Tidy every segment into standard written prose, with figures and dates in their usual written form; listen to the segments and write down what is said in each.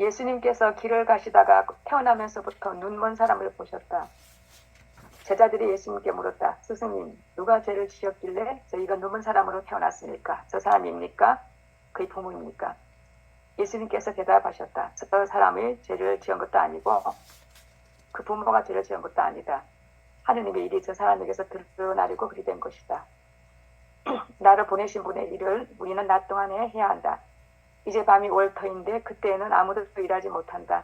예수님께서 길을 가시다가 태어나면서부터 눈먼 사람을 보셨다. 제자들이 예수님께 물었다. 스승님, 누가 죄를 지었길래 저희가 눈먼 사람으로 태어났습니까? 저 사람입니까? 그의 부모입니까? 예수님께서 대답하셨다. 저 사람이 죄를 지은 것도 아니고 그 부모가 죄를 지은 것도 아니다. 하느님의 일이 저 사람에게서 드러나려고 그리 된 것이다. 나를 보내신 분의 일을 우리는 낮 동안에 해야 한다. 이제 밤이 올 터인데 그때에는 아무도 일하지 못한다.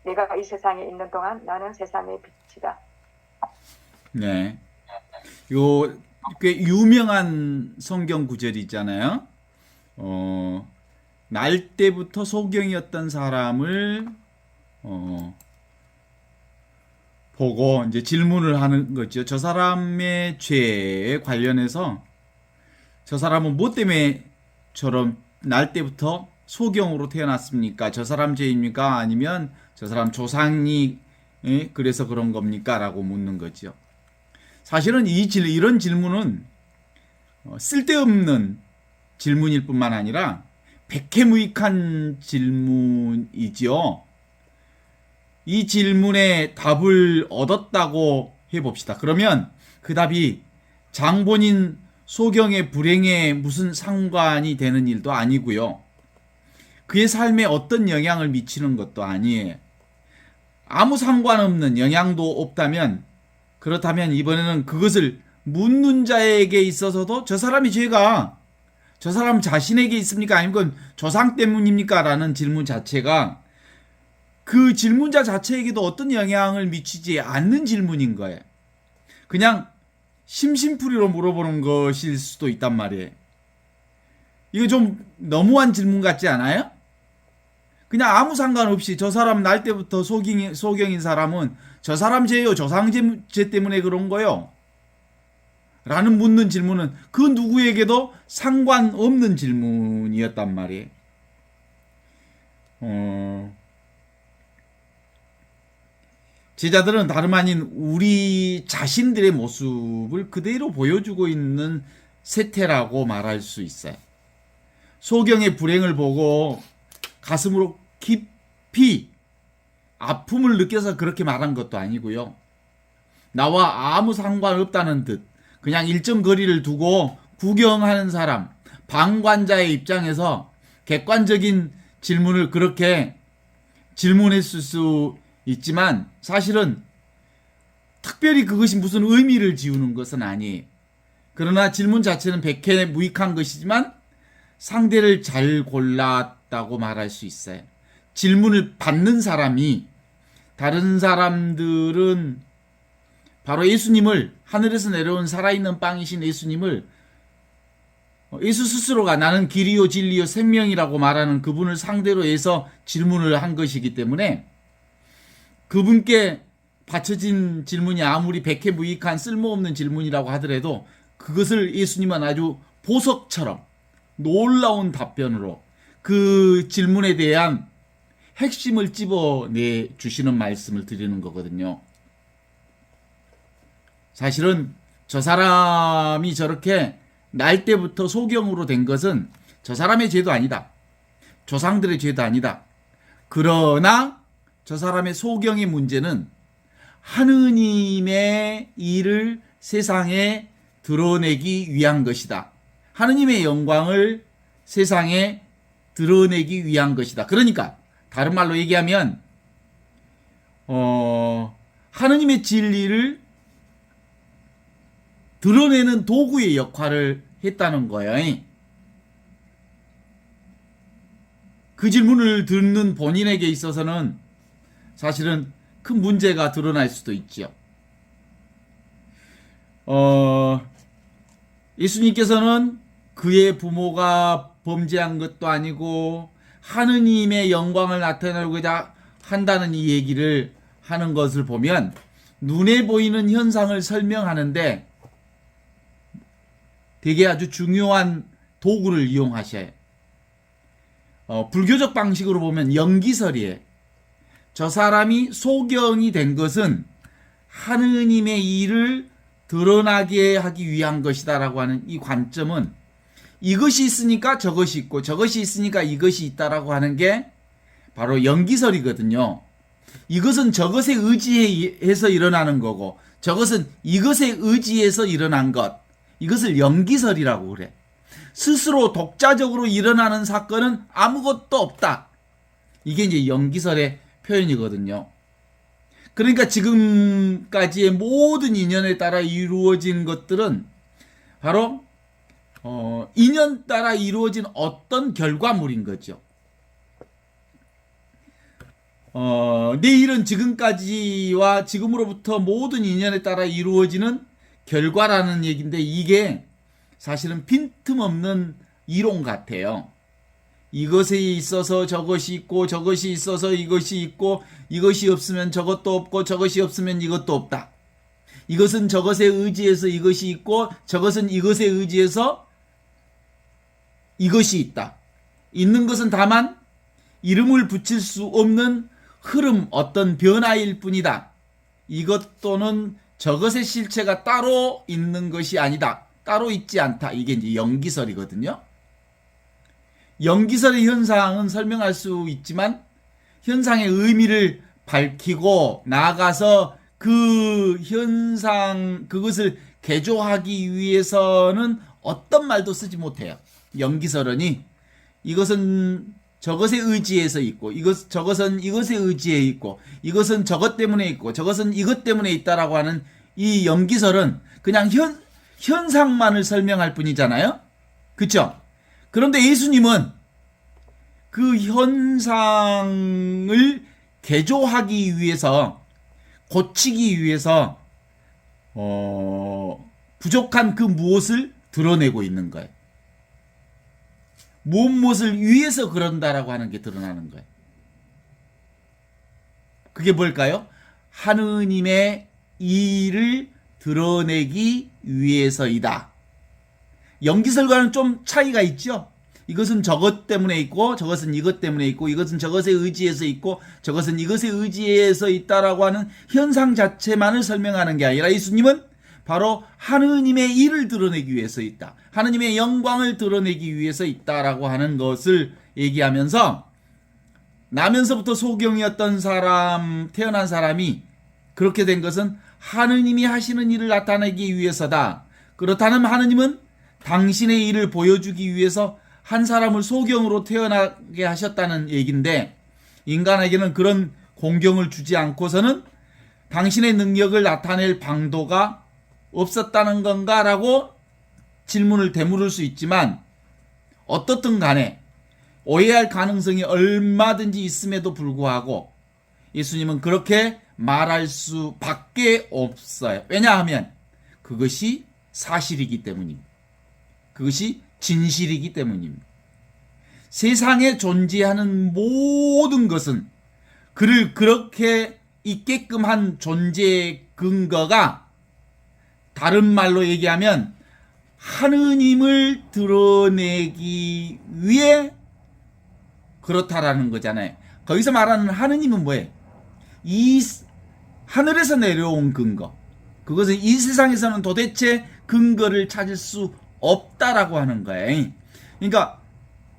내가 이 세상에 있는 동안 나는 세상의 빛이다. 네. 요 꽤 유명한 성경 구절이 있잖아요. 날 때부터 소경이었던 사람을 보고 이제 질문을 하는 거죠. 저 사람의 죄에 관련해서 저 사람은 뭐 때문에 저런 날 때부터 소경으로 태어났습니까? 저 사람 죄입니까? 아니면 저 사람 조상이 그래서 그런 겁니까? 라고 묻는 거죠. 사실은 이런 질문은 쓸데없는 질문일 뿐만 아니라 백해무익한 질문이지요. 이 질문에 답을 얻었다고 해봅시다. 그러면 그 답이 장본인 소경의 불행에 무슨 상관이 되는 일도 아니고요. 그의 삶에 어떤 영향을 미치는 것도 아니에요. 아무 상관없는 영향도 없다면, 그렇다면 이번에는 그것을 묻는 자에게 있어서도 저 사람의 죄가 저 사람 자신에게 있습니까? 아니면 조상 때문입니까? 라는 질문 자체가 그 질문자 자체에게도 어떤 영향을 미치지 않는 질문인 거예요. 그냥 심심풀이로 물어보는 것일 수도 있단 말이에요. 이거 좀 너무한 질문 같지 않아요? 그냥 아무 상관없이 저 사람 날 때부터 소경인 사람은 저 사람 죄요, 조상죄 때문에 그런 거요 라는 묻는 질문은 그 누구에게도 상관없는 질문이었단 말이에요. 제자들은 다름 아닌 우리 자신들의 모습을 그대로 보여주고 있는 세태라고 말할 수 있어요. 소경의 불행을 보고 가슴으로 깊이 아픔을 느껴서 그렇게 말한 것도 아니고요. 나와 아무 상관없다는 듯 그냥 일정 거리를 두고 구경하는 사람, 방관자의 입장에서 객관적인 질문을 그렇게 질문했을 수 있지만 사실은 특별히 그것이 무슨 의미를 지우는 것은 아니에요. 그러나 질문 자체는 백해무익한 것이지만 상대를 잘 골랐다고 말할 수 있어요. 질문을 받는 사람이 다른 사람들은 바로 예수님을, 하늘에서 내려온 살아있는 빵이신 예수님을, 예수 스스로가 나는 길이요 진리요 생명이라고 말하는 그분을 상대로 해서 질문을 한 것이기 때문에 그분께 바쳐진 질문이 아무리 백해무익한 쓸모없는 질문이라고 하더라도 그것을 예수님은 아주 보석처럼 놀라운 답변으로 그 질문에 대한 핵심을 찝어내 주시는 말씀을 드리는 거거든요. 사실은 저 사람이 저렇게 날 때부터 소경으로 된 것은 저 사람의 죄도 아니다. 조상들의 죄도 아니다. 그러나 저 사람의 소경의 문제는 하느님의 일을 세상에 드러내기 위한 것이다. 하느님의 영광을 세상에 드러내기 위한 것이다. 그러니까 다른 말로 얘기하면 하느님의 진리를 드러내는 도구의 역할을 했다는 거예요. 그 질문을 듣는 본인에게 있어서는 사실은 큰 문제가 드러날 수도 있죠. 예수님께서는 그의 부모가 범죄한 것도 아니고 하느님의 영광을 나타내고자 한다는 이 얘기를 하는 것을 보면 눈에 보이는 현상을 설명하는데 되게 아주 중요한 도구를 이용하셔요. 불교적 방식으로 보면 연기설이에요. 저 사람이 소경이 된 것은 하느님의 일을 드러나게 하기 위한 것이다 라고 하는 이 관점은 이것이 있으니까 저것이 있고 저것이 있으니까 이것이 있다라고 하는 게 바로 연기설이거든요. 이것은 저것에 의지해서 일어나는 거고 저것은 이것에 의지해서 일어난 것. 이것을 연기설이라고 그래. 스스로 독자적으로 일어나는 사건은 아무것도 없다. 이게 이제 연기설의 표현이거든요. 그러니까 지금까지의 모든 인연에 따라 이루어진 것들은 바로 인연 따라 이루어진 어떤 결과물인 거죠. 내일은 지금까지와 지금으로부터 모든 인연에 따라 이루어지는 결과라는 얘기인데 이게 사실은 빈틈없는 이론 같아요. 이것에 있어서 저것이 있고 저것이 있어서 이것이 있고 이것이 없으면 저것도 없고 저것이 없으면 이것도 없다. 이것은 저것에 의지해서 이것이 있고 저것은 이것에 의지해서 이것이 있다. 있는 것은 다만 이름을 붙일 수 없는 흐름, 어떤 변화일 뿐이다. 이것 또는 저것의 실체가 따로 있는 것이 아니다. 따로 있지 않다. 이게 이제 연기설이거든요. 연기설의 현상은 설명할 수 있지만 현상의 의미를 밝히고 나아가서 그 현상, 그것을 개조하기 위해서는 어떤 말도 쓰지 못해요. 연기설은이 이것은 저것에 의지해서 있고 저것은 이것에 의지해 있고 이것은 저것 때문에 있고 저것은 이것 때문에 있다라고 하는 이 연기설은 그냥 현상만을 설명할 뿐이잖아요. 그렇죠? 그런데 예수님은 그 현상을 개조하기 위해서 고치기 위해서 부족한 그 무엇을 드러내고 있는 거예요. 무엇을 위해서 그런다라고 하는 게 드러나는 거예요. 그게 뭘까요? 하느님의 일을 드러내기 위해서이다. 연기설과는 좀 차이가 있죠. 이것은 저것 때문에 있고 저것은 이것 때문에 있고 이것은 저것에 의지해서 있고 저것은 이것에 의지해서 있다라고 하는 현상 자체만을 설명하는 게 아니라 예수님은 바로 하느님의 일을 드러내기 위해서 있다. 하느님의 영광을 드러내기 위해서 있다라고 하는 것을 얘기하면서 나면서부터 소경이었던 사람, 태어난 사람이 그렇게 된 것은 하느님이 하시는 일을 나타내기 위해서다. 그렇다면 하느님은 당신의 일을 보여주기 위해서 한 사람을 소경으로 태어나게 하셨다는 얘기인데 인간에게는 그런 공경을 주지 않고서는 당신의 능력을 나타낼 방도가 없었다는 건가라고 질문을 되물을 수 있지만 어떻든 간에 오해할 가능성이 얼마든지 있음에도 불구하고 예수님은 그렇게 말할 수밖에 없어요. 왜냐하면 그것이 사실이기 때문입니다. 그것이 진실이기 때문입니다. 세상에 존재하는 모든 것은 그를 그렇게 있게끔 한 존재의 근거가 다른 말로 얘기하면 하느님을 드러내기 위해 그렇다라는 거잖아요. 거기서 말하는 하느님은 뭐예요? 이 하늘에서 내려온 근거. 그것은 이 세상에서는 도대체 근거를 찾을 수 없다라고 하는 거예요. 그러니까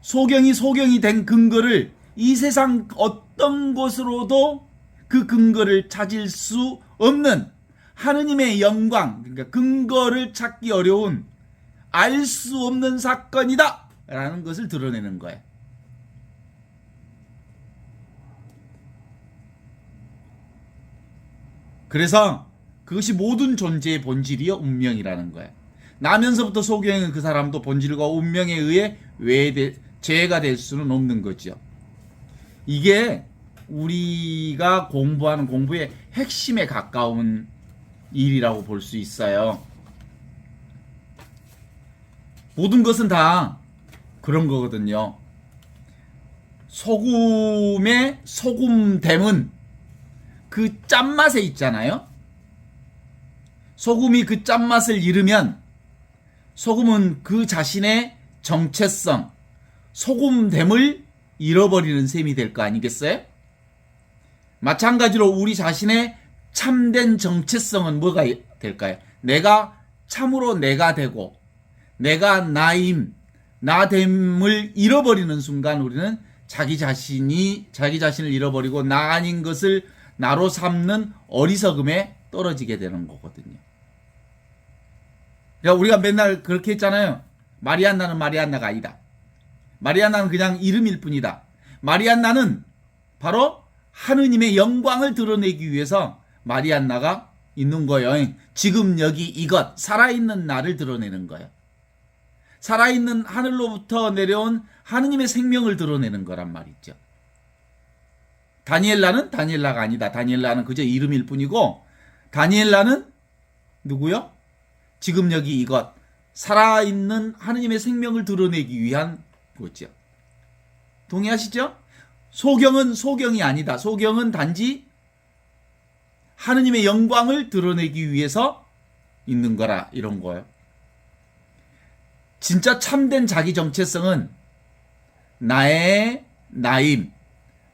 소경이 된 근거를 이 세상 어떤 곳으로도 그 근거를 찾을 수 없는 하느님의 영광, 그러니까 근거를 찾기 어려운 알 수 없는 사건이다 라는 것을 드러내는 거예요. 그래서 그것이 모든 존재의 본질이요 운명이라는 거예요. 나면서부터 소경인 그 사람도 본질과 운명에 의해 죄가 될 수는 없는 거죠. 이게 우리가 공부하는 공부의 핵심에 가까운 일이라고 볼 수 있어요. 모든 것은 다 그런 거거든요. 소금의 소금됨은 그 짠맛에 있잖아요. 소금이 그 짠맛을 잃으면 소금은 그 자신의 정체성, 소금됨을 잃어버리는 셈이 될 거 아니겠어요? 마찬가지로 우리 자신의 참된 정체성은 뭐가 될까요? 내가 참으로 내가 되고 내가 나됨을 잃어버리는 순간 우리는 자기 자신을 잃어버리고 나 아닌 것을 나로 삼는 어리석음에 떨어지게 되는 거거든요. 그러니까 우리가 맨날 그렇게 했잖아요. 마리안나는 마리안나가 아니다. 마리안나는 그냥 이름일 뿐이다. 마리안나는 바로 하느님의 영광을 드러내기 위해서 마리안나가 있는 거예요. 지금 여기 이것, 살아있는 나를 드러내는 거예요. 살아있는 하늘로부터 내려온 하느님의 생명을 드러내는 거란 말이죠. 다니엘라는 다니엘라가 아니다. 다니엘라는 그저 이름일 뿐이고, 다니엘라는 누구요? 지금 여기 이것, 살아있는 하느님의 생명을 드러내기 위한 거죠. 동의하시죠? 소경은 소경이 아니다. 소경은 단지 하느님의 영광을 드러내기 위해서 있는 거라, 이런 거예요. 진짜 참된 자기 정체성은 나의 나임,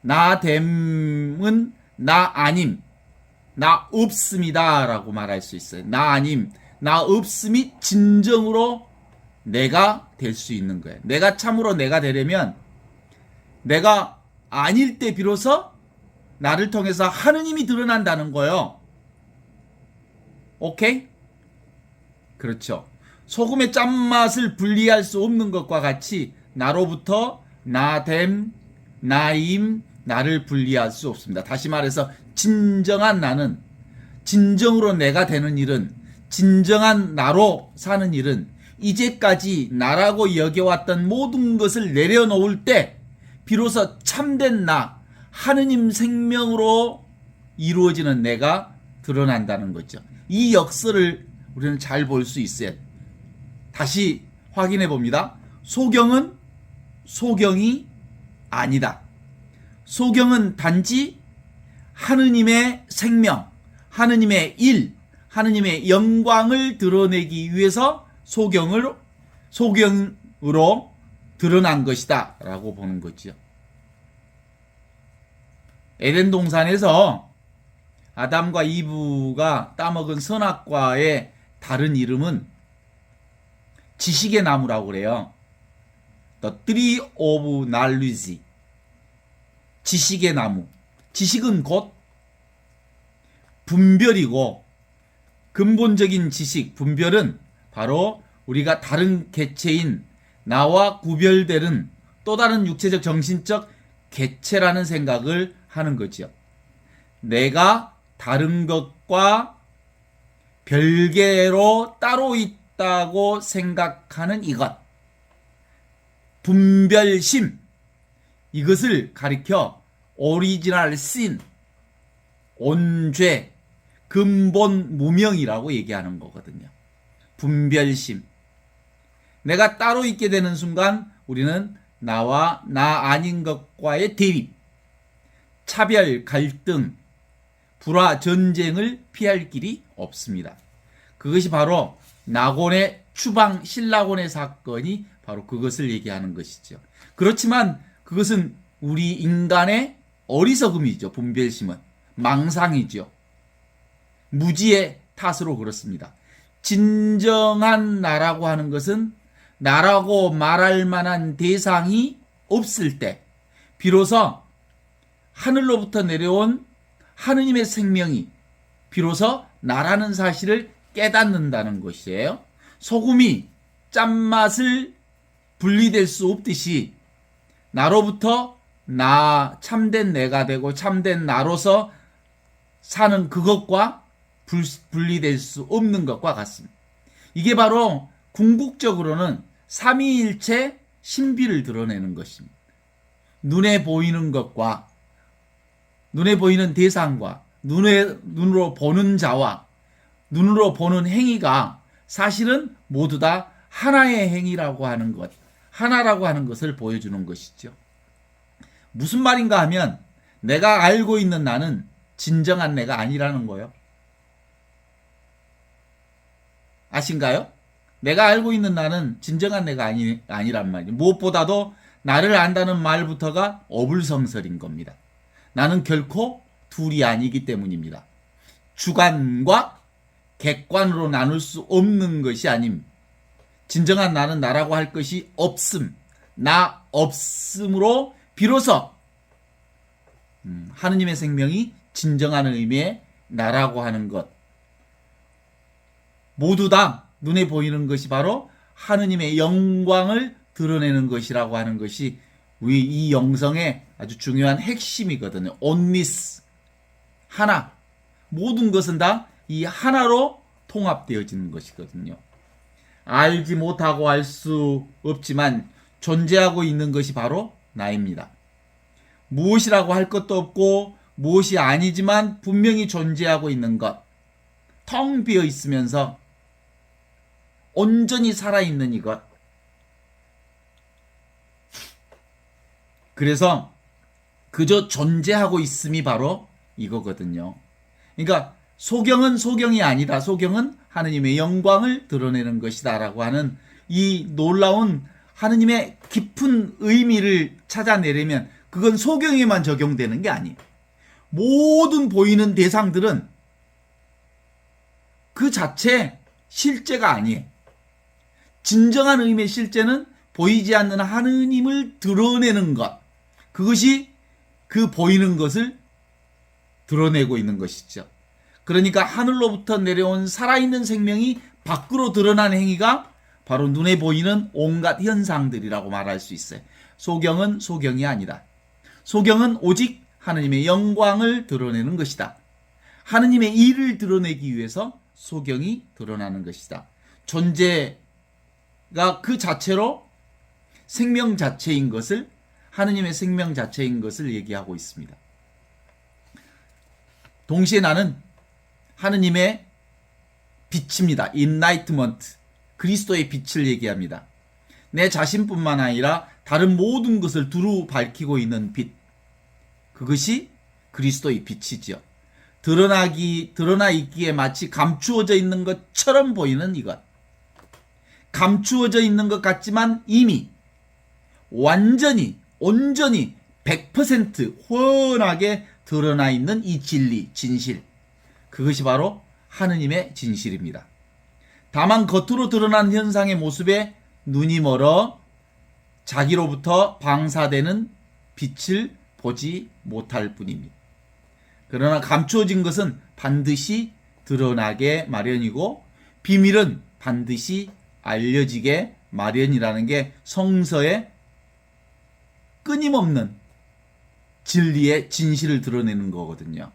나됨은 나 아님, 나 없습니다 라고 말할 수 있어요. 나 아님, 나 없음이 진정으로 내가 될 수 있는 거예요. 내가 참으로 내가 되려면 내가 아닐 때 비로소 나를 통해서 하느님이 드러난다는 거예요. 오케이? 그렇죠. 소금의 짠맛을 분리할 수 없는 것과 같이 나로부터 나됨, 나임, 나를 분리할 수 없습니다. 다시 말해서 진정한 나는, 진정으로 내가 되는 일은, 진정한 나로 사는 일은 이제까지 나라고 여겨왔던 모든 것을 내려놓을 때 비로소 참된 나, 하느님 생명으로 이루어지는 내가 드러난다는 거죠. 이 역설을 우리는 잘 볼 수 있어요. 다시 확인해 봅니다. 소경은 소경이 아니다. 소경은 단지 하느님의 생명, 하느님의 일, 하느님의 영광을 드러내기 위해서 소경으로 드러난 것이다 라고 보는 거죠. 에덴 동산에서 아담과 이브가 따먹은 선악과의 다른 이름은 지식의 나무라고 그래요. The Tree of Knowledge. 지식의 나무. 지식은 곧 분별이고, 근본적인 지식, 분별은 바로 우리가 다른 개체인 나와 구별되는 또 다른 육체적, 정신적 개체라는 생각을 하는 거죠. 내가 다른 것과 별개로 따로 있다고 생각하는 이것. 분별심. 이것을 가리켜 오리지널 신, 온죄, 근본 무명이라고 얘기하는 거거든요. 분별심. 내가 따로 있게 되는 순간 우리는 나와 나 아닌 것과의 대립, 차별, 갈등, 불화, 전쟁을 피할 길이 없습니다. 그것이 바로 나곤의 추방 신라곤의 사건이 바로 그것을 얘기하는 것이죠. 그렇지만 그것은 우리 인간의 어리석음이죠. 분별심은 망상이죠. 무지의 탓으로 그렇습니다. 진정한 나라고 하는 것은 나라고 말할 만한 대상이 없을 때 비로소 하늘로부터 내려온 하느님의 생명이 비로소 나라는 사실을 깨닫는다는 것이에요. 소금이 짠맛을 분리될 수 없듯이 나로부터 나, 참된 내가 되고 참된 나로서 사는 그것과 분리될 수 없는 것과 같습니다. 이게 바로 궁극적으로는 삼위일체 신비를 드러내는 것입니다. 눈에 보이는 것과 눈에 보이는 대상과 눈으로 보는 자와 눈으로 보는 행위가 사실은 모두 다 하나의 행위라고 하는 것, 하나라고 하는 것을 보여주는 것이죠. 무슨 말인가 하면 내가 알고 있는 나는 진정한 내가 아니라는 거예요. 아신가요? 내가 알고 있는 나는 진정한 내가 아니란 말이에요. 무엇보다도 나를 안다는 말부터가 어불성설인 겁니다. 나는 결코 둘이 아니기 때문입니다. 주관과 객관으로 나눌 수 없는 것이 아님. 진정한 나는 나라고 할 것이 없음, 나 없음으로 비로소 하느님의 생명이 진정한 의미의 나라고 하는 것, 모두 다 눈에 보이는 것이 바로 하느님의 영광을 드러내는 것이라고 하는 것이 우리 이 영성의 아주 중요한 핵심이거든요. 온리스, 하나. 모든 것은 다 이 하나로 통합되어지는 것이거든요. 알지 못하고 알 수 없지만 존재하고 있는 것이 바로 나입니다. 무엇이라고 할 것도 없고 무엇이 아니지만 분명히 존재하고 있는 것, 텅 비어 있으면서 온전히 살아있는 이것. 그래서 그저 존재하고 있음이 바로 이거거든요. 그러니까 소경은 소경이 아니다. 소경은 하느님의 영광을 드러내는 것이다 라고 하는 이 놀라운 하느님의 깊은 의미를 찾아내려면 그건 소경에만 적용되는 게 아니에요. 모든 보이는 대상들은 그 자체 실제가 아니에요. 진정한 의미의 실제는 보이지 않는 하느님을 드러내는 것. 그것이 그 보이는 것을 드러내고 있는 것이죠. 그러니까 하늘로부터 내려온 살아있는 생명이 밖으로 드러나는 행위가 바로 눈에 보이는 온갖 현상들이라고 말할 수 있어요. 소경은 소경이 아니다. 소경은 오직 하느님의 영광을 드러내는 것이다. 하느님의 일을 드러내기 위해서 소경이 드러나는 것이다. 존재가 그 자체로 생명 자체인 것을, 하느님의 생명 자체인 것을 얘기하고 있습니다. 동시에 나는 하느님의 빛입니다. enlightenment, 그리스도의 빛을 얘기합니다. 내 자신뿐만 아니라 다른 모든 것을 두루 밝히고 있는 빛, 그것이 그리스도의 빛이지요. 드러나 있기에 마치 감추어져 있는 것처럼 보이는 이것, 감추어져 있는 것 같지만 이미 완전히 온전히 100% 훤하게 드러나 있는 이 진리, 진실, 그것이 바로 하느님의 진실입니다. 다만 겉으로 드러난 현상의 모습에 눈이 멀어 자기로부터 방사되는 빛을 보지 못할 뿐입니다. 그러나 감추어진 것은 반드시 드러나게 마련이고 비밀은 반드시 알려지게 마련이라는 게 성서의 끊임없는 진리의 진실을 드러내는 거거든요.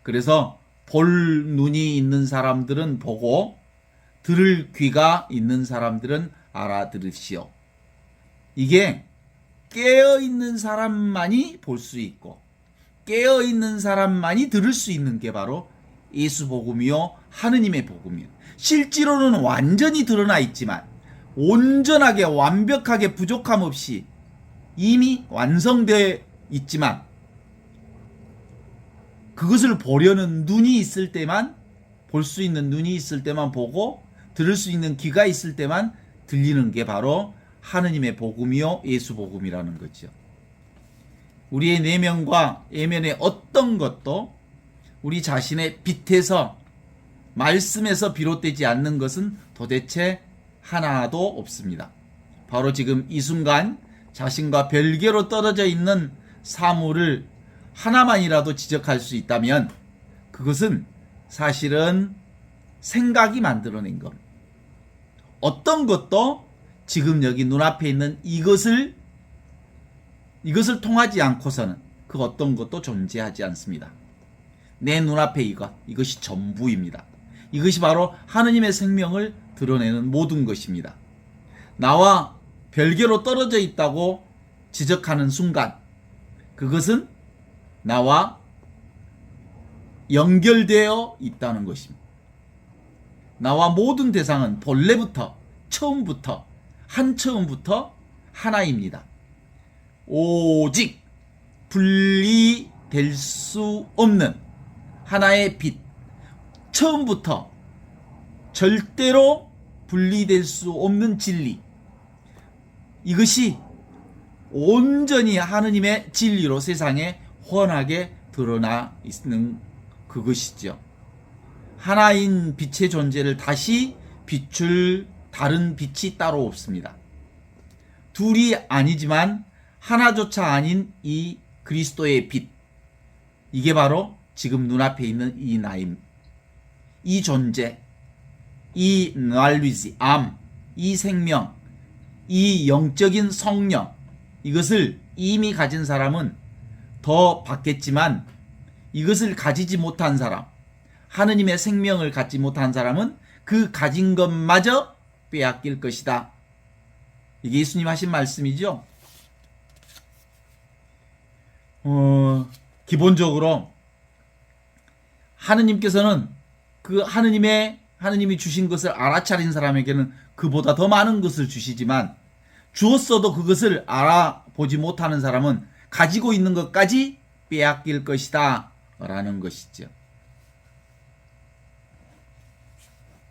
그래서 볼 눈이 있는 사람들은 보고 들을 귀가 있는 사람들은 알아들으시오. 이게 깨어있는 사람만이 볼 수 있고 깨어있는 사람만이 들을 수 있는 게 바로 예수 복음이요 하느님의 복음이요. 실제로는 완전히 드러나 있지만 온전하게 완벽하게 부족함 없이 이미 완성되어 있지만 그것을 보려는 눈이 있을 때만, 볼 수 있는 눈이 있을 때만 보고 들을 수 있는 귀가 있을 때만 들리는 게 바로 하느님의 복음이요 예수 복음이라는 거죠. 우리의 내면과 외면의 어떤 것도 우리 자신의 빛에서, 말씀에서 비롯되지 않는 것은 도대체 하나도 없습니다. 바로 지금 이 순간 자신과 별개로 떨어져 있는 사물을 하나만이라도 지적할 수 있다면 그것은 사실은 생각이 만들어낸 겁니다. 어떤 것도 지금 여기 눈앞에 있는 이것을 통하지 않고서는 그 어떤 것도 존재하지 않습니다. 내 눈앞에 이것이 전부입니다. 이것이 바로 하느님의 생명을 드러내는 모든 것입니다. 나와 별개로 떨어져 있다고 지적하는 순간 그것은 나와 연결되어 있다는 것입니다. 나와 모든 대상은 본래부터, 처음부터, 한처음부터 하나입니다. 오직 분리될 수 없는 하나의 빛, 처음부터 절대로 분리될 수 없는 진리, 이것이 온전히 하느님의 진리로 세상에 훤하게 드러나 있는 그것이죠. 하나인 빛의 존재를 다시 비출 다른 빛이 따로 없습니다. 둘이 아니지만 하나조차 아닌 이 그리스도의 빛, 이게 바로 지금 눈앞에 있는 이 나임, 이 존재, 이 날리지, 암, 이 생명, 이 영적인 성령, 이것을 이미 가진 사람은 더 받겠지만 이것을 가지지 못한 사람, 하느님의 생명을 갖지 못한 사람은 그 가진 것마저 빼앗길 것이다. 이게 예수님 하신 말씀이죠. 기본적으로 하느님께서는 그 하느님이 주신 것을 알아차린 사람에게는 그보다 더 많은 것을 주시지만, 주었어도 그것을 알아보지 못하는 사람은 가지고 있는 것까지 빼앗길 것이다 라는 것이죠.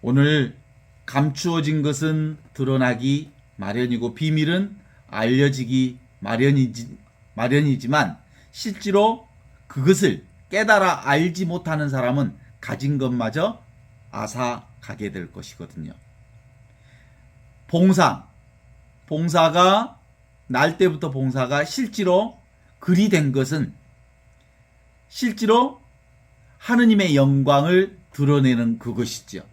오늘 감추어진 것은 드러나기 마련이고 비밀은 알려지기 마련이지만 실제로 그것을 깨달아 알지 못하는 사람은 가진 것마저 앗아가게 될 것이거든요. 봉사가 날 때부터 봉사가 실제로 글이 된 것은 실제로 하느님의 영광을 드러내는 그것이죠.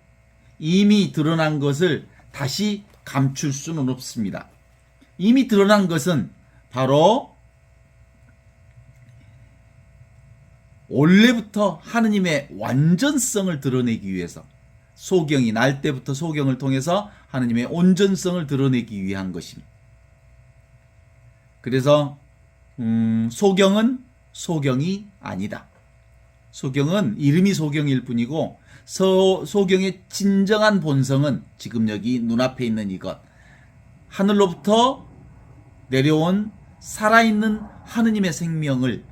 이미 드러난 것을 다시 감출 수는 없습니다. 이미 드러난 것은 바로 원래부터 하느님의 완전성을 드러내기 위해서, 소경이 날 때부터 소경을 통해서 하느님의 온전성을 드러내기 위한 것입니다. 그래서 소경은 소경이 아니다. 소경은 이름이 소경일 뿐이고 소경의 진정한 본성은 지금 여기 눈앞에 있는 이것, 하늘로부터 내려온 살아있는 하느님의 생명을,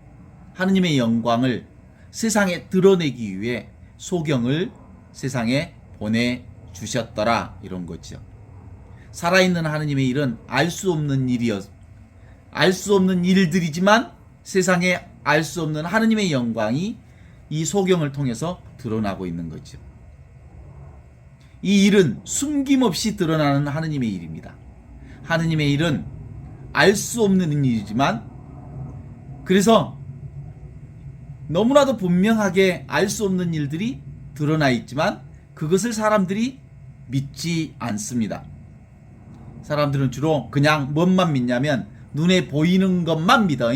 하느님의 영광을 세상에 드러내기 위해 소경을 세상에 보내주셨더라, 이런 거죠. 살아있는 하느님의 일은 알 수 없는 일들이지만 세상에 알 수 없는 하느님의 영광이 이 소경을 통해서 드러나고 있는 거죠. 이 일은 숨김없이 드러나는 하느님의 일입니다. 하느님의 일은 알 수 없는 일이지만, 그래서 너무나도 분명하게 알 수 없는 일들이 드러나 있지만 그것을 사람들이 믿지 않습니다. 사람들은 주로 그냥 뭔만 믿냐면 눈에 보이는 것만 믿어.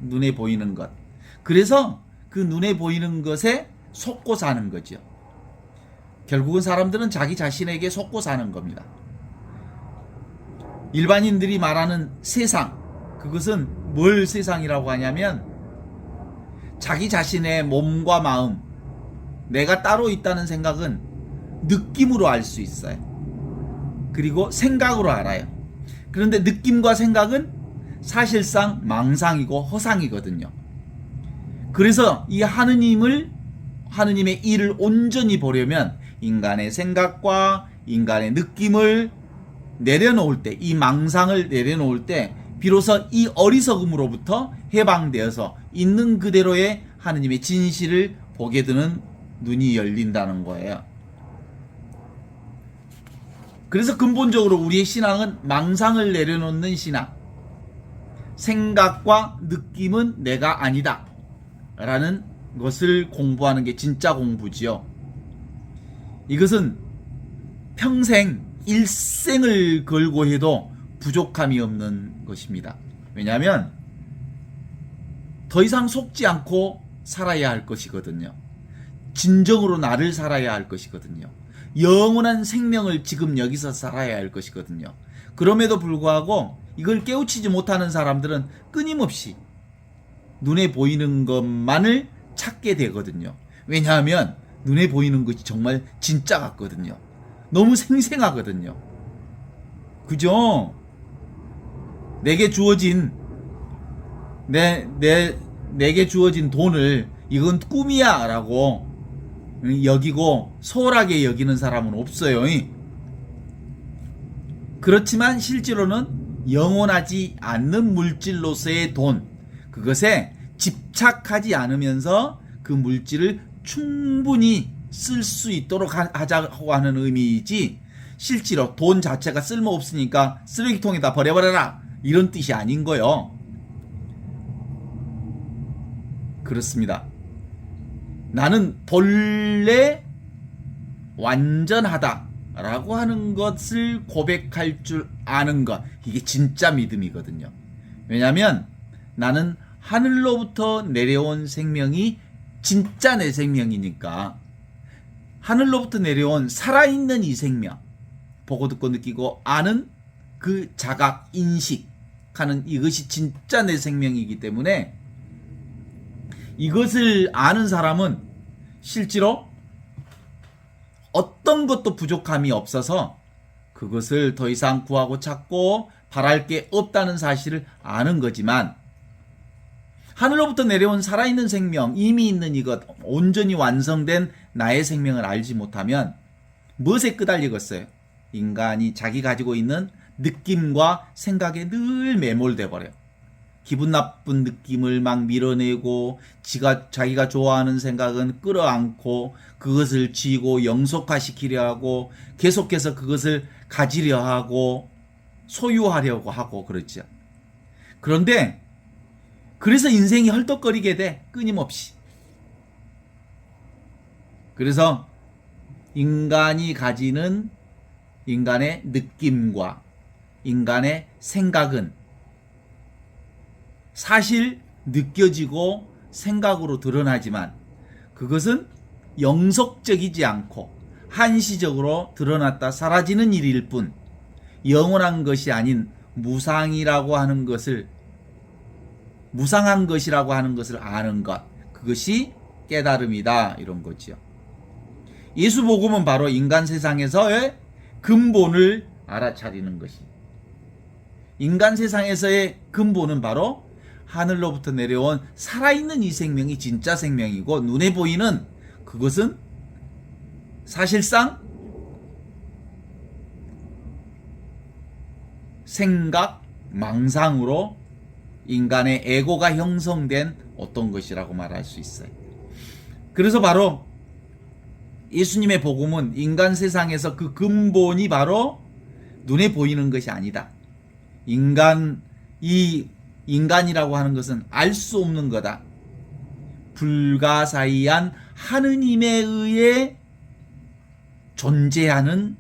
눈에 보이는 것. 그래서 그 눈에 보이는 것에 속고 사는 거죠. 결국은 사람들은 자기 자신에게 속고 사는 겁니다. 일반인들이 말하는 세상, 그것은 뭘 세상이라고 하냐면 자기 자신의 몸과 마음, 내가 따로 있다는 생각은 느낌으로 알 수 있어요. 그리고 생각으로 알아요. 그런데 느낌과 생각은 사실상 망상이고 허상이거든요. 그래서 이 하느님의 일을 온전히 보려면 인간의 생각과 인간의 느낌을 내려놓을 때, 이 망상을 내려놓을 때 비로소 이 어리석음으로부터 해방되어서 있는 그대로의 하느님의 진실을 보게 되는 눈이 열린다는 거예요. 그래서 근본적으로 우리의 신앙은 망상을 내려놓는 신앙, 생각과 느낌은 내가 아니다 라는 것을 공부하는 게 진짜 공부지요. 이것은 평생 일생을 걸고 해도 부족함이 없는 것입니다. 왜냐하면 더 이상 속지 않고 살아야 할 것이거든요. 진정으로 나를 살아야 할 것이거든요. 영원한 생명을 지금 여기서 살아야 할 것이거든요. 그럼에도 불구하고 이걸 깨우치지 못하는 사람들은 끊임없이 눈에 보이는 것만을 찾게 되거든요. 왜냐하면 눈에 보이는 것이 정말 진짜 같거든요. 너무 생생하거든요. 그죠? 내게 주어진 내게 주어진 돈을 이건 꿈이야 라고 여기고 소홀하게 여기는 사람은 없어요. 그렇지만 실제로는 영원하지 않는 물질로서의 돈, 그것에 집착하지 않으면서 그 물질을 충분히 쓸 수 있도록 하자고 하는 의미이지, 실제로 돈 자체가 쓸모없으니까 쓰레기통에다 버려버려라 이런 뜻이 아닌 거요. 그렇습니다. 나는 본래 완전하다라고 하는 것을 고백할 줄 아는 것, 이게 진짜 믿음이거든요. 왜냐하면 나는 하늘로부터 내려온 생명이 진짜 내 생명이니까, 하늘로부터 내려온 살아있는 이 생명, 보고 듣고 느끼고 아는 그 자각, 인식하는 이것이 진짜 내 생명이기 때문에 이것을 아는 사람은 실제로 어떤 것도 부족함이 없어서 그것을 더 이상 구하고 찾고 바랄 게 없다는 사실을 아는 거지만, 하늘로부터 내려온 살아있는 생명, 이미 있는 이것, 온전히 완성된 나의 생명을 알지 못하면 무엇에 끄달리겠어요? 인간이 자기 가지고 있는 느낌과 생각에 늘 매몰돼 버려요. 기분 나쁜 느낌을 막 밀어내고, 자기가 좋아하는 생각은 끌어안고 그것을 쥐고 영속화시키려 하고, 계속해서 그것을 가지려 하고 소유하려고 하고 그러죠. 그런데 그래서 인생이 헐떡거리게 돼, 끊임없이. 그래서 인간이 가지는 인간의 느낌과 인간의 생각은 사실 느껴지고 생각으로 드러나지만 그것은 영속적이지 않고 한시적으로 드러났다 사라지는 일일 뿐, 영원한 것이 아닌 무상이라고 하는 것을, 무상한 것이라고 하는 것을 아는 것, 그것이 깨달음이다, 이런 거지요. 예수 복음은 바로 인간 세상에서의 근본을 알아차리는 것이, 인간 세상에서의 근본은 바로 하늘로부터 내려온 살아있는 이 생명이 진짜 생명이고, 눈에 보이는 그것은 사실상 생각, 망상으로 인간의 에고가 형성된 어떤 것이라고 말할 수 있어요. 그래서 바로 예수님의 복음은 인간 세상에서 그 근본이 바로 눈에 보이는 것이 아니다. 인간이라고 하는 것은 알 수 없는 거다. 불가사의한 하느님에 의해 존재하는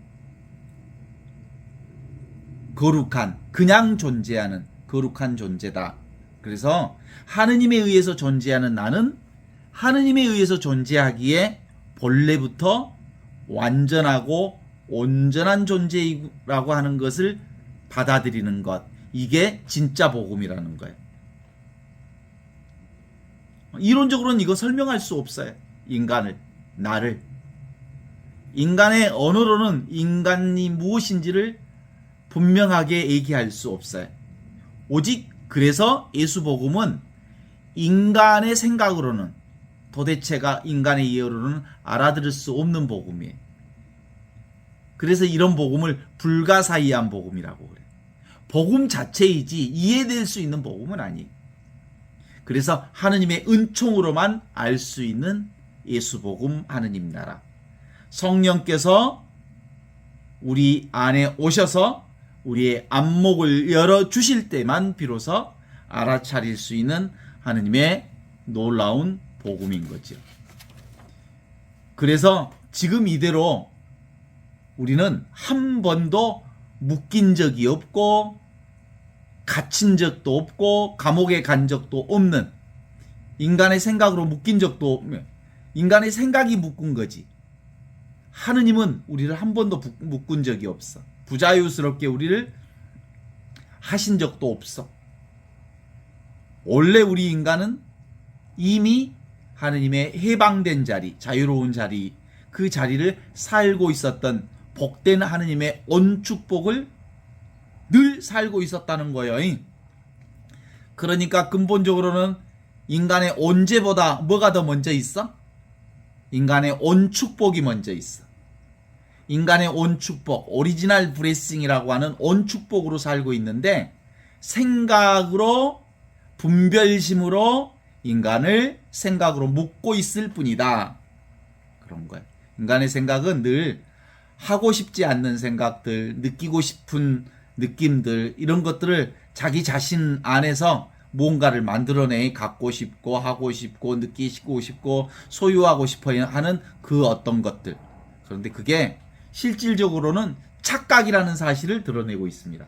거룩한, 그냥 존재하는 거룩한 존재다. 그래서 하느님에 의해서 존재하는 나는 하느님에 의해서 존재하기에 본래부터 완전하고 온전한 존재라고 하는 것을 받아들이는 것, 이게 진짜 복음이라는 거예요. 이론적으로는 이거 설명할 수 없어요. 나를. 인간의 언어로는 인간이 무엇인지를 분명하게 얘기할 수 없어요. 오직 그래서 예수 복음은 인간의 생각으로는, 도대체가 인간의 이해로는 알아들을 수 없는 복음이에요. 그래서 이런 복음을 불가사의한 복음이라고 그래요. 복음 자체이지 이해될 수 있는 복음은 아니에요. 그래서 하느님의 은총으로만 알 수 있는 예수 복음, 하느님 나라. 성령께서 우리 안에 오셔서 우리의 안목을 열어주실 때만 비로소 알아차릴 수 있는 하느님의 놀라운 복음인 거죠. 그래서 지금 이대로 우리는 한 번도 묶인 적이 없고 갇힌 적도 없고 감옥에 간 적도 없는, 인간의 생각으로 묶인 적도 없는, 인간의 생각이 묶은 거지. 하느님은 우리를 한 번도 묶은 적이 없어. 부자유스럽게 우리를 하신 적도 없어. 원래 우리 인간은 이미 하느님의 해방된 자리, 자유로운 자리, 그 자리를 살고 있었던 복된 하느님의 온 축복을 늘 살고 있었다는 거예요. 그러니까 근본적으로는 인간의 온죄보다 뭐가 더 먼저 있어? 인간의 온 축복이 먼저 있어. 인간의 온 축복, 오리지널 브레싱이라고 하는 온 축복으로 살고 있는데, 생각으로, 분별심으로 인간을 생각으로 묶고 있을 뿐이다. 그런 거예요. 인간의 생각은 늘 하고 싶지 않는 생각들, 느끼고 싶은 느낌들, 이런 것들을 자기 자신 안에서 뭔가를 만들어내 갖고 싶고 하고 싶고 느끼고 싶고 소유하고 싶어 하는 그 어떤 것들. 그런데 그게 실질적으로는 착각이라는 사실을 드러내고 있습니다.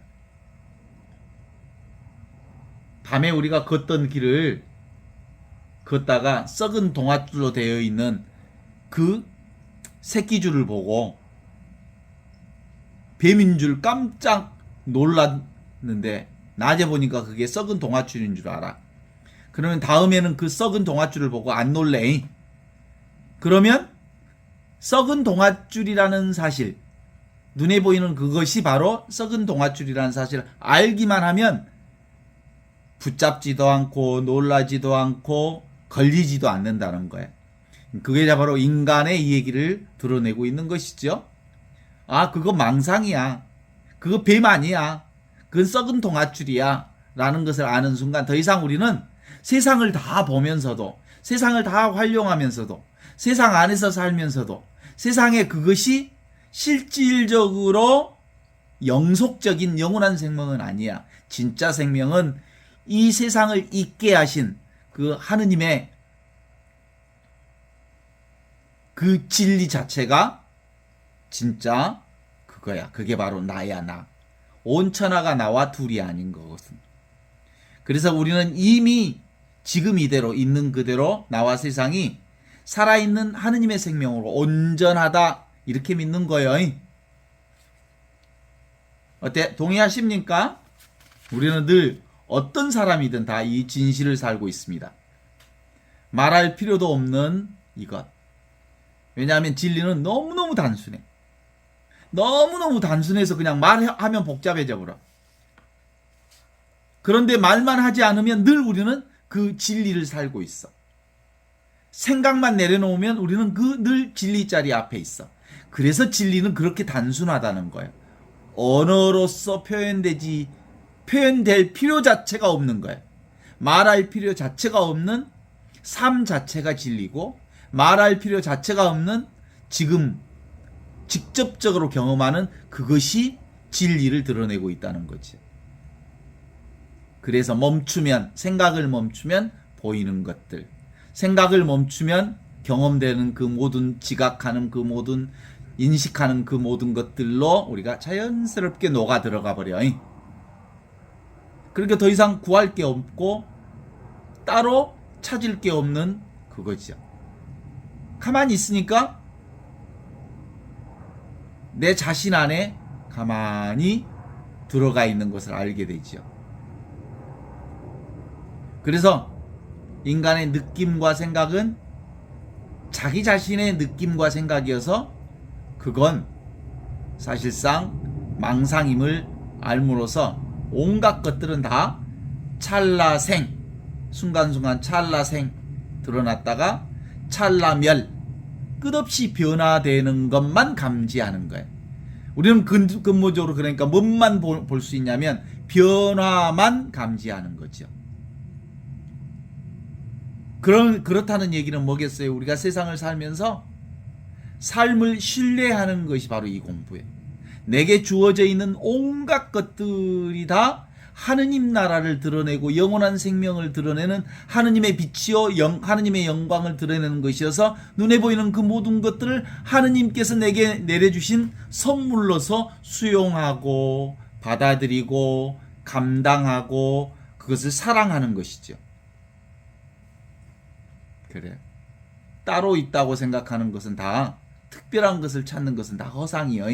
밤에 우리가 걷던 길을 걷다가 썩은 동아줄로 되어 있는 그 새끼줄을 보고 뱀인 줄 깜짝 놀랐는데 낮에 보니까 그게 썩은 동아줄인 줄 알아. 그러면 다음에는 그 썩은 동아줄을 보고 안 놀래. 그러면 썩은 동아줄이라는 사실, 눈에 보이는 그것이 바로 썩은 동아줄이라는 사실을 알기만 하면 붙잡지도 않고 놀라지도 않고 걸리지도 않는다는 거예요. 그게 바로 인간의 이 얘기를 드러내고 있는 것이죠. 아, 그거 망상이야. 그거 뱀 아니야. 그건 썩은 동아줄이야. 라는 것을 아는 순간 더 이상 우리는 세상을 다 보면서도, 세상을 다 활용하면서도, 세상 안에서 살면서도 세상에 그것이 실질적으로 영속적인 영원한 생명은 아니야. 진짜 생명은 이 세상을 있게 하신 그 하느님의 그 진리 자체가 진짜 그거야. 그게 바로 나야, 나. 온 천하가 나와 둘이 아닌 것은. 그래서 우리는 이미 지금 이대로 있는 그대로 나와 세상이 살아있는 하느님의 생명으로 온전하다 이렇게 믿는 거예요. 어때? 동의하십니까? 우리는 늘 어떤 사람이든 다 이 진실을 살고 있습니다. 말할 필요도 없는 이것. 왜냐하면 진리는 너무너무 단순해. 너무너무 단순해서 그냥 말하면 복잡해져 버려. 그런데 말만 하지 않으면 늘 우리는 그 진리를 살고 있어. 생각만 내려놓으면 우리는 그 늘 진리 자리 앞에 있어. 그래서 진리는 그렇게 단순하다는 거예요. 언어로서 표현될 필요 자체가 없는 거예요. 말할 필요 자체가 없는 삶 자체가 진리고, 말할 필요 자체가 없는 지금 직접적으로 경험하는 그것이 진리를 드러내고 있다는 거지. 그래서 생각을 멈추면 보이는 것들, 생각을 멈추면 경험되는 그 모든, 지각하는 그 모든, 인식하는 그 모든 것들로 우리가 자연스럽게 녹아 들어가 버려. 그러니까 더 이상 구할 게 없고 따로 찾을 게 없는 그거죠. 가만히 있으니까 내 자신 안에 가만히 들어가 있는 것을 알게 되죠. 그래서 인간의 느낌과 생각은 자기 자신의 느낌과 생각이어서 그건 사실상 망상임을 알므로써 온갖 것들은 다 찰나생, 순간순간 찰나생 드러났다가 찰나멸, 끝없이 변화되는 것만 감지하는 거예요. 우리는 근본적으로 그러니까 뭔만 볼 수 있냐면 변화만 감지하는 거죠. 그렇다는 얘기는 뭐겠어요? 우리가 세상을 살면서 삶을 신뢰하는 것이 바로 이 공부예요. 내게 주어져 있는 온갖 것들이 다 하느님 나라를 드러내고 영원한 생명을 드러내는 하느님의 빛이요 하느님의 영광을 드러내는 것이어서 눈에 보이는 그 모든 것들을 하느님께서 내게 내려주신 선물로서 수용하고 받아들이고 감당하고 그것을 사랑하는 것이죠. 그래. 따로 있다고 생각하는 것은 다, 특별한 것을 찾는 것은 다 허상이요.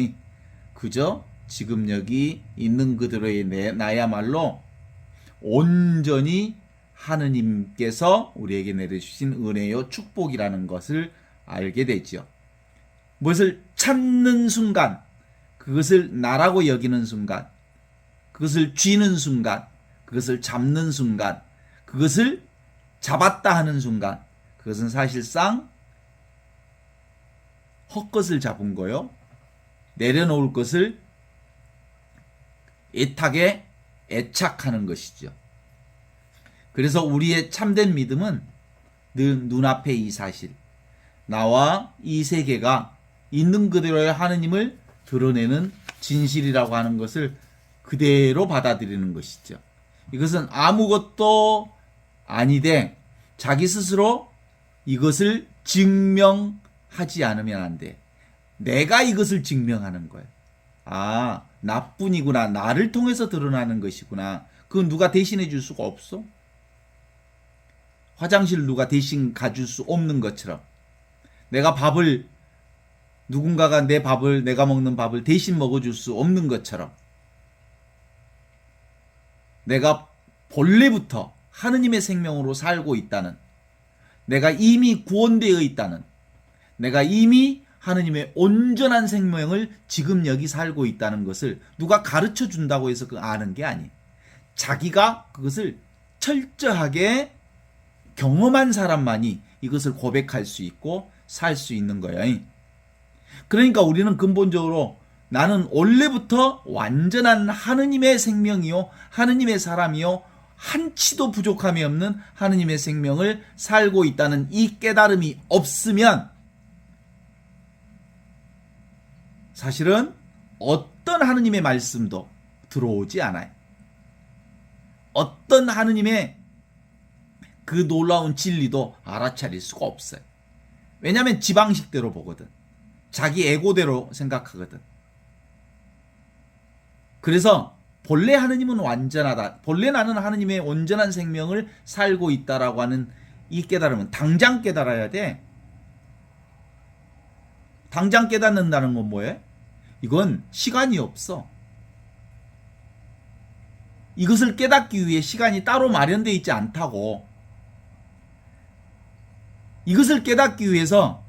그저 지금 여기 있는 그대로의 나야말로 온전히 하느님께서 우리에게 내려주신 은혜요 축복이라는 것을 알게 되죠. 무엇을 찾는 순간, 그것을 나라고 여기는 순간, 그것을 쥐는 순간, 그것을 잡는 순간, 그것을 잡았다 하는 순간, 그것은 사실상 헛것을 잡은 거요. 내려놓을 것을 애타게 애착하는 것이죠. 그래서 우리의 참된 믿음은 늘 눈앞에 이 사실, 나와 이 세계가 있는 그대로의 하느님을 드러내는 진실이라고 하는 것을 그대로 받아들이는 것이죠. 이것은 아무것도 아니되 자기 스스로 이것을 증명하지 않으면 안 돼. 내가 이것을 증명하는 거예요. 아, 나뿐이구나. 나를 통해서 드러나는 것이구나. 그건 누가 대신해 줄 수가 없어. 화장실 누가 대신 가줄 수 없는 것처럼. 누군가가 내가 먹는 밥을 대신 먹어줄 수 없는 것처럼. 내가 본래부터 하느님의 생명으로 살고 있다는, 내가 이미 구원되어 있다는, 내가 이미 하느님의 온전한 생명을 지금 여기 살고 있다는 것을 누가 가르쳐 준다고 해서 아는 게 아니에요. 자기가 그것을 철저하게 경험한 사람만이 이것을 고백할 수 있고 살 수 있는 거예요. 그러니까 우리는 근본적으로 나는 원래부터 완전한 하느님의 생명이요, 하느님의 사람이요, 한치도 부족함이 없는 하느님의 생명을 살고 있다는 이 깨달음이 없으면 사실은 어떤 하느님의 말씀도 들어오지 않아요. 어떤 하느님의 그 놀라운 진리도 알아차릴 수가 없어요. 왜냐하면 지 방식대로 보거든. 자기 에고대로 생각하거든. 그래서 본래 하느님은 완전하다. 본래 나는 하느님의 온전한 생명을 살고 있다라고 하는 이 깨달음은 당장 깨달아야 돼. 당장 깨닫는다는 건 뭐예요? 이건 시간이 없어. 이것을 깨닫기 위해 시간이 따로 마련되어 있지 않다고. 이것을 깨닫기 위해서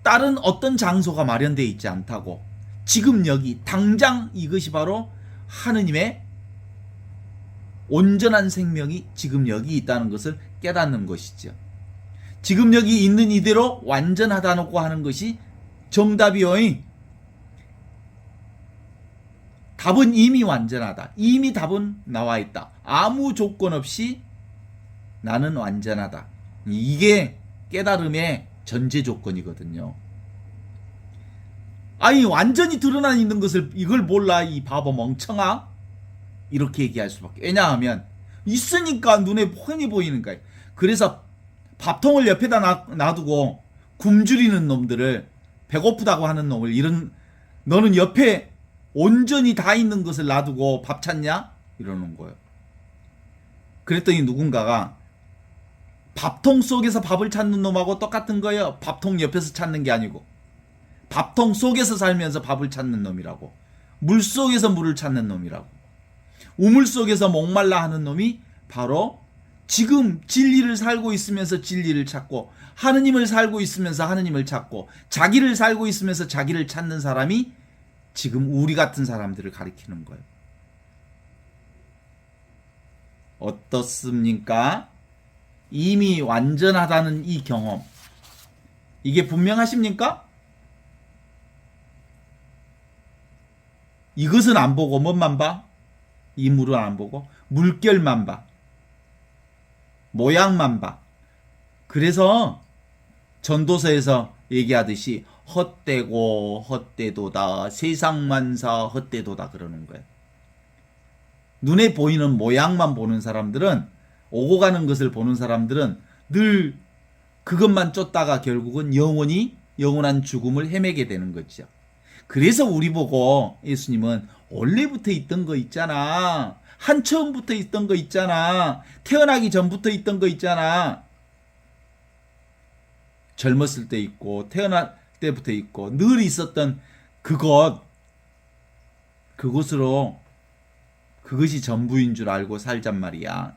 다른 어떤 장소가 마련되어 있지 않다고. 지금 여기 당장 이것이 바로 하느님의 온전한 생명이 지금 여기 있다는 것을 깨닫는 것이죠. 지금 여기 있는 이대로 완전하다고 하는 것이 정답이요. 답은 이미 완전하다. 이미 답은 나와 있다. 아무 조건 없이 나는 완전하다. 이게 깨달음의 전제 조건이거든요. 아니, 완전히 드러나 있는 것을 이걸 몰라, 이 바보 멍청아? 이렇게 얘기할 수밖에. 왜냐하면 있으니까 눈에 훤히 보이는 거예요. 그래서 밥통을 옆에다 놔두고 굶주리는 놈들을, 배고프다고 하는 놈을, 너는 옆에 온전히 다 있는 것을 놔두고 밥 찾냐? 이러는 거예요. 그랬더니 누군가가 밥통 속에서 밥을 찾는 놈하고 똑같은 거예요. 밥통 옆에서 찾는 게 아니고. 밥통 속에서 살면서 밥을 찾는 놈이라고. 물 속에서 물을 찾는 놈이라고. 우물 속에서 목말라 하는 놈이 바로 지금 진리를 살고 있으면서 진리를 찾고, 하느님을 살고 있으면서 하느님을 찾고, 자기를 살고 있으면서 자기를 찾는 사람이 지금 우리 같은 사람들을 가리키는 거예요. 어떻습니까? 이미 완전하다는 이 경험, 이게 분명하십니까? 이것은 안 보고 뭐만 봐? 이 물은 안 보고 물결만 봐. 모양만 봐. 그래서 전도서에서 얘기하듯이 헛되고 헛되도다, 세상만사 헛되도다 그러는 거예요. 눈에 보이는 모양만 보는 사람들은, 오고 가는 것을 보는 사람들은 늘 그것만 쫓다가 결국은 영원한 죽음을 헤매게 되는 거죠. 그래서 우리 보고 예수님은 원래부터 있던 거 있잖아, 한처음부터 있던 거 있잖아, 태어나기 전부터 있던 거 있잖아, 젊었을 때 있고 태어날 때부터 있고 늘 있었던 그것으로 그것이 전부인 줄 알고 살잔 말이야.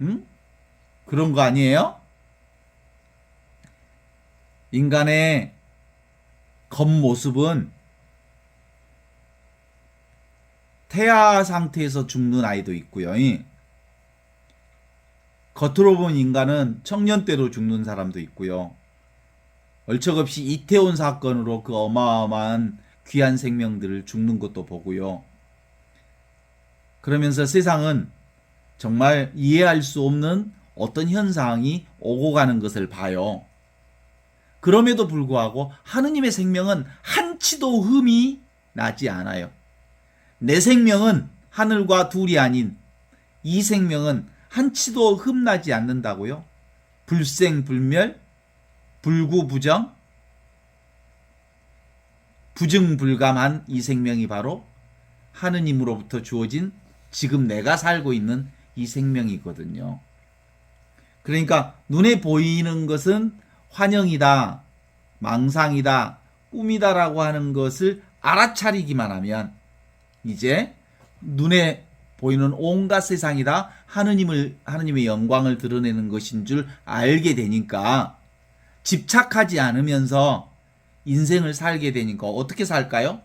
응? 그런 거 아니에요? 인간의 겉모습은 태아 상태에서 죽는 아이도 있고요. 겉으로 보면 인간은 청년 때로 죽는 사람도 있고요. 얼척없이 이태원 사건으로 그 어마어마한 귀한 생명들을 죽는 것도 보고요. 그러면서 세상은 정말 이해할 수 없는 어떤 현상이 오고 가는 것을 봐요. 그럼에도 불구하고 하느님의 생명은 한치도 흠이 나지 않아요. 내 생명은 하늘과 둘이 아닌 이 생명은 한치도 흠나지 않는다고요? 불생불멸, 불구부정, 부증불감한 이 생명이 바로 하느님으로부터 주어진 지금 내가 살고 있는 이 생명이거든요. 그러니까 눈에 보이는 것은 환영이다, 망상이다, 꿈이다라고 하는 것을 알아차리기만 하면 이제 눈에 보이는 온갖 세상이 다 하느님의 영광을 드러내는 것인 줄 알게 되니까 집착하지 않으면서 인생을 살게 되니까 어떻게 살까요?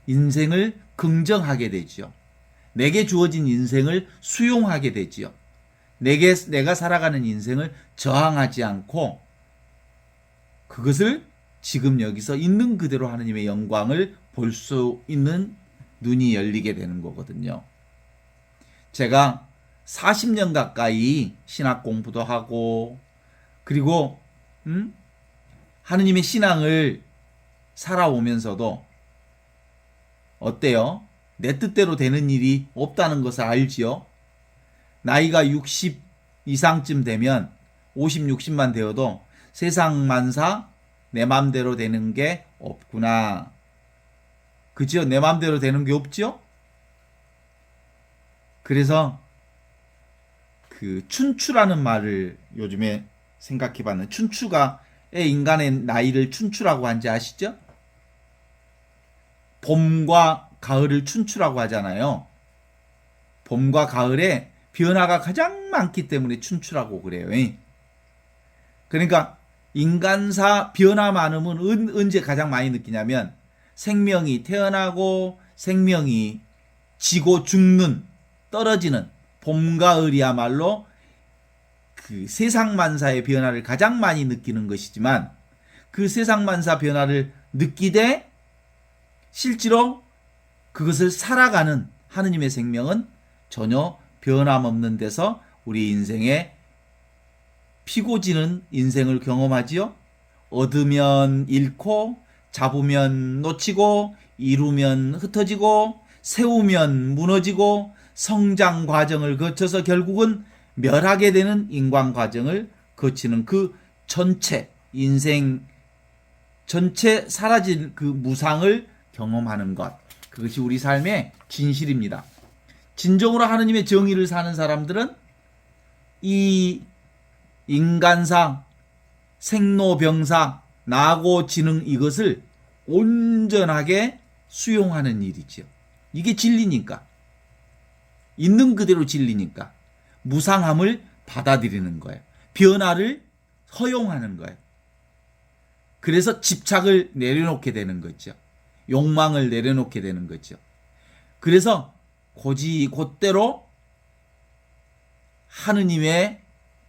인생을 긍정하게 되지요. 내게 주어진 인생을 수용하게 되지요. 내가 살아가는 인생을 저항하지 않고 그것을 지금 여기서 있는 그대로 하느님의 영광을 볼 수 있는 눈이 열리게 되는 거거든요. 제가 40년 가까이 신학 공부도 하고 그리고 하느님의 신앙을 살아오면서도 어때요? 내 뜻대로 되는 일이 없다는 것을 알지요? 나이가 60 이상쯤 되면 50, 60만 되어도 세상 만사 내 맘대로 되는 게 없구나. 그죠? 내 맘대로 되는 게 없죠? 그래서 그 춘추라는 말을 요즘에 생각해 봤는데 춘추가 인간의 나이를 춘추라고 한지 아시죠? 봄과 가을을 춘추라고 하잖아요. 봄과 가을에 변화가 가장 많기 때문에 춘추라고 그래요. 그러니까 인간사 변화 많음은 언제 가장 많이 느끼냐면 생명이 태어나고 생명이 지고 죽는 떨어지는 봄 가을이야말로 그 세상 만사의 변화를 가장 많이 느끼는 것이지만 그 세상 만사 변화를 느끼되 실제로 그것을 살아가는 하느님의 생명은 전혀 변함없는 데서 우리 인생에 피고 지는 인생을 경험하지요. 얻으면 잃고 잡으면 놓치고 이루면 흩어지고 세우면 무너지고 성장 과정을 거쳐서 결국은 멸하게 되는 인간 과정을 거치는 그 전체 인생 전체 사라진 그 무상을 경험하는 것, 그것이 우리 삶의 진실입니다. 진정으로 하느님의 정의를 사는 사람들은 이 인간상 생로병사 나고 지능 이것을 온전하게 수용하는 일이죠. 이게 진리니까, 있는 그대로 진리니까 무상함을 받아들이는 거예요. 변화를 허용하는 거예요. 그래서 집착을 내려놓게 되는 거죠. 욕망을 내려놓게 되는 거죠. 그래서 곧대로 하느님의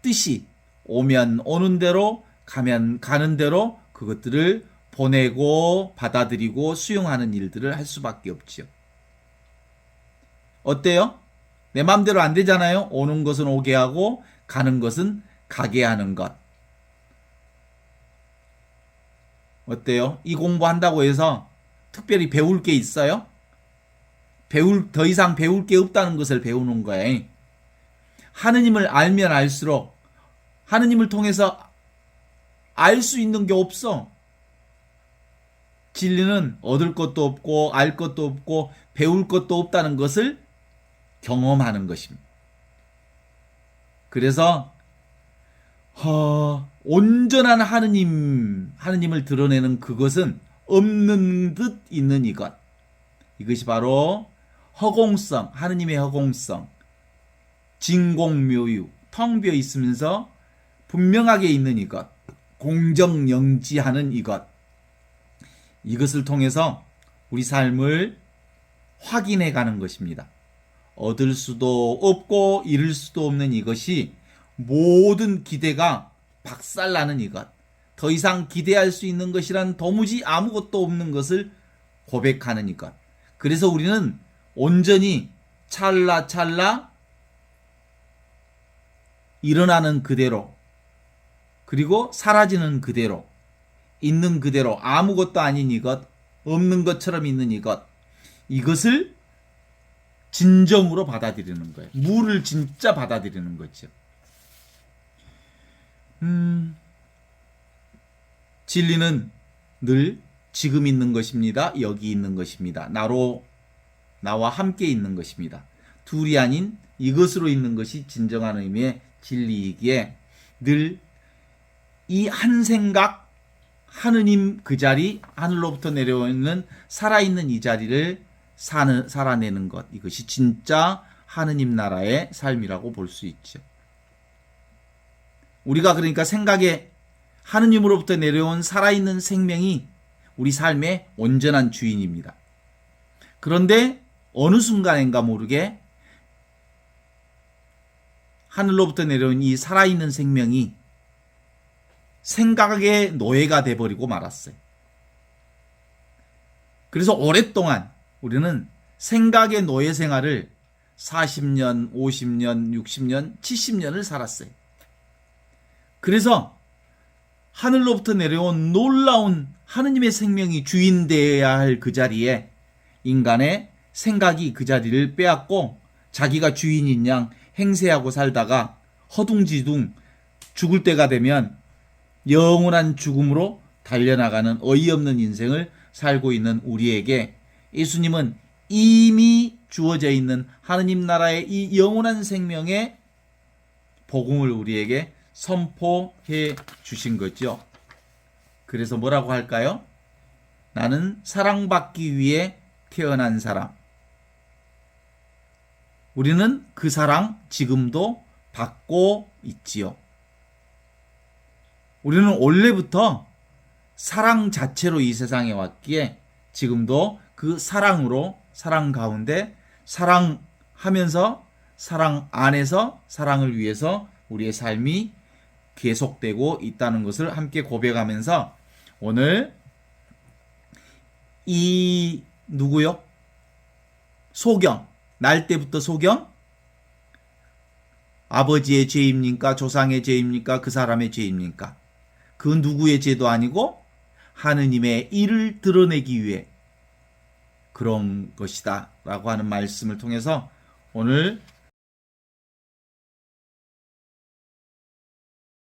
뜻이 오면 오는 대로 가면 가는 대로 그것들을 보내고 받아들이고 수용하는 일들을 할 수밖에 없죠. 어때요? 내 마음대로 안 되잖아요. 오는 것은 오게 하고 가는 것은 가게 하는 것. 어때요? 이 공부한다고 해서 특별히 배울 게 있어요? 더 이상 배울 게 없다는 것을 배우는 거예요. 하느님을 알면 알수록 하느님을 통해서 알 수 있는 게 없어. 진리는 얻을 것도 없고 알 것도 없고 배울 것도 없다는 것을 경험하는 것입니다. 그래서 온전한 하느님을 드러내는 그것은 없는 듯 있는 이것. 이것이 바로 허공성, 하느님의 허공성, 진공묘유, 텅 비어 있으면서 분명하게 있는 이것, 공정영지하는 이것. 이것을 통해서 우리 삶을 확인해 가는 것입니다. 얻을 수도 없고 잃을 수도 없는 이것이 모든 기대가 박살나는 이것. 더 이상 기대할 수 있는 것이란 도무지 아무것도 없는 것을 고백하는 이것. 그래서 우리는 온전히 찰나찰나 일어나는 그대로 그리고 사라지는 그대로 있는 그대로 아무것도 아닌 이것, 없는 것처럼 있는 이것, 이것을 진정으로 받아들이는 거예요. 물을 진짜 받아들이는 거죠. 진리는 늘 지금 있는 것입니다. 여기 있는 것입니다. 나와 함께 있는 것입니다. 둘이 아닌 이것으로 있는 것이 진정한 의미의 진리이기에 늘 이 한 생각, 하느님 그 자리, 하늘로부터 내려오는 살아있는 이 자리를 살아내는 것, 이것이 진짜 하느님 나라의 삶이라고 볼 수 있죠. 우리가 그러니까 생각에 하느님으로부터 내려온 살아있는 생명이 우리 삶의 온전한 주인입니다. 그런데 어느 순간인가 모르게 하늘로부터 내려온 이 살아있는 생명이 생각의 노예가 돼버리고 말았어요. 그래서 오랫동안 우리는 생각의 노예 생활을 40년, 50년, 60년, 70년을 살았어요. 그래서 하늘로부터 내려온 놀라운 하느님의 생명이 주인 되어야 할 그 자리에 인간의 생각이 그 자리를 빼앗고 자기가 주인인 양 행세하고 살다가 허둥지둥 죽을 때가 되면 영원한 죽음으로 달려나가는 어이없는 인생을 살고 있는 우리에게 예수님은 이미 주어져 있는 하느님 나라의 이 영원한 생명의 복음을 우리에게 선포해 주신 거죠. 그래서 뭐라고 할까요? 나는 사랑받기 위해 태어난 사람. 우리는 그 사랑 지금도 받고 있지요. 우리는 원래부터 사랑 자체로 이 세상에 왔기에 지금도 그 사랑으로 사랑 가운데 사랑하면서 사랑 안에서 사랑을 위해서 우리의 삶이 계속되고 있다는 것을 함께 고백하면서 오늘 이 누구요? 소경, 날 때부터 소경? 아버지의 죄입니까? 조상의 죄입니까? 그 사람의 죄입니까? 그 누구의 죄도 아니고 하느님의 일을 드러내기 위해 그런 것이다 라고 하는 말씀을 통해서 오늘